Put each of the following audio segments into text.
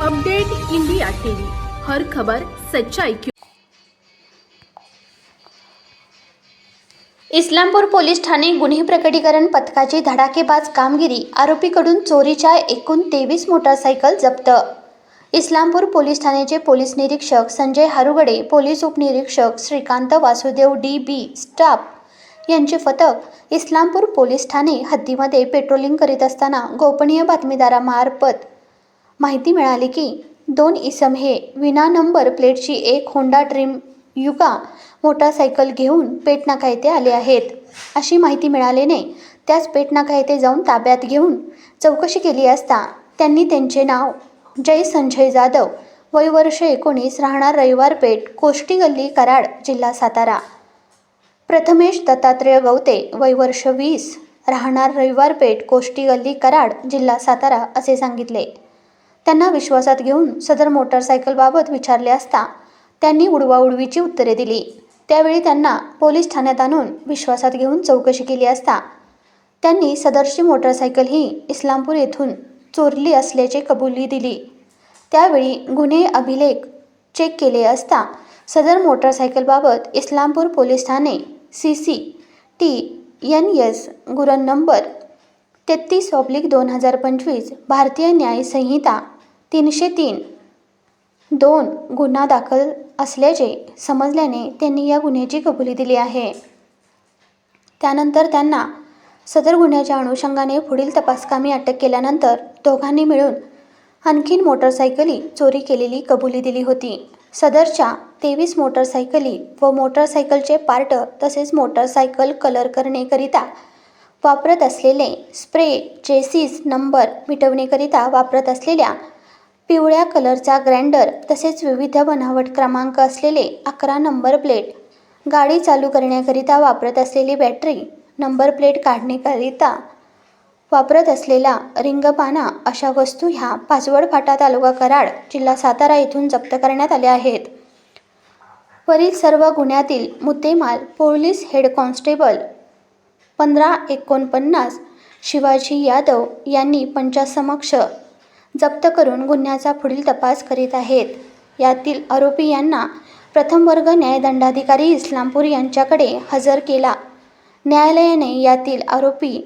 Update India TV, हर खबर सच्चाई की। इस्लामपूर पोलीस ठाणे गुन्हे प्रकटीकरण पथकाची धडाकेबाज कामगिरी, आरोपीकडून चोरीच्या एकूण 23 मोटारसायकल जप्त। इस्लामपूर पोलीस ठाण्याचे पोलीस निरीक्षक संजय हारुगडे, पोलीस उपनिरीक्षक श्रीकांत वासुदेव डी.बी. स्टाफ यांचे पथक इस्लामपूर पोलीस ठाणे हद्दीमध्ये पेट्रोलिंग करीत असताना गोपनीय बातमीदारामार्फत माहिती मिळाली की 2 इसम हे विना नंबर प्लेटची एक होंडा ड्रीम युगा मोटारसायकल घेऊन पेटनाका येथे आले आहेत। अशी माहिती मिळाल्याने त्याच पेटनाका येथे जाऊन ताब्यात घेऊन चौकशी केली असता त्यांनी त्यांचे नाव जय संजय जाधव, वय वर्ष 19, राहणार रविवार पेठ, कोष्टी गल्ली, कराड, जिल्हा सातारा, प्रथमेश दत्तात्रय गवते, वय वर्ष 20, राहणार रविवार पेठ, कोष्टी गल्ली, कराड, जिल्हा सातारा असे सांगितले। त्यांना विश्वासात घेऊन सदर मोटारसायकलबाबत विचारले असता त्यांनी उडवाउडवीची उत्तरे दिली। त्यावेळी त्यांना पोलीस ठाण्यात आणून विश्वासात घेऊन चौकशी केली असता त्यांनी सदरची मोटारसायकल ही इस्लामपूर येथून चोरली असल्याची कबुली दिली। त्यावेळी गुन्हे अभिलेख चेक केले असता सदर मोटारसायकलबाबत इस्लामपूर पोलीस ठाणे CCTNS गुन्हा नंबर 33/2025 भारतीय न्याय संहिता 303(2) गुन्हा दाखल असल्याचे समजल्याने त्यांनी या गुन्ह्याची कबुली दिली आहे। त्यानंतर त्यांना सदर गुन्ह्याच्या अनुषंगाने पुढील तपासकामी अटक केल्यानंतर दोघांनी मिळून आणखीन मोटारसायकली चोरी केलेली कबुली दिली होती। सदरच्या 23 मोटारसायकली व मोटारसायकलचे पार्ट तसेच मोटारसायकल कलर करण्याकरिता वापरत असलेले स्प्रे, चेसिस नंबर मिटवण्याकरिता वापरत असलेल्या पिवळ्या कलरचा ग्राइंडर तसेच विविध बनावट क्रमांक असलेले 11 नंबर प्लेट, गाडी चालू करण्याकरिता वापरत असलेली बॅटरी, नंबर प्लेट काढण्याकरिता वापरत असलेला रिंगपाना अशा वस्तू ह्या पाचवड फाटा, तालुका कराड, जिल्हा सातारा येथून जप्त करण्यात आल्या आहेत। वरील सर्व गुन्ह्यातील मुद्देमाल police head constable 1549 Shivaji Yadav यांनी पंचासमक्ष जप्त करून गुन्ह्याचा पुढील तपास करीत आहेत। यातील आरोपी यांना प्रथम वर्ग न्यायदंडाधिकारी इस्लामपूर यांच्याकडे हजर केला। न्यायालयाने यातील आरोपी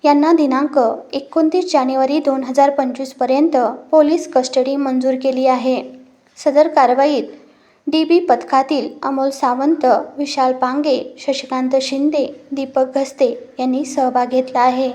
यांना दिनांक 29 जानेवारी 2025 पर्यंत पोलीस कस्टडी मंजूर केली आहे। सदर कारवाईत DB पथकातील अमोल सावंत, विशाल पांगे, शशिकांत शिंदे, दीपक घस्ते यांनी सहभाग घेतला आहे।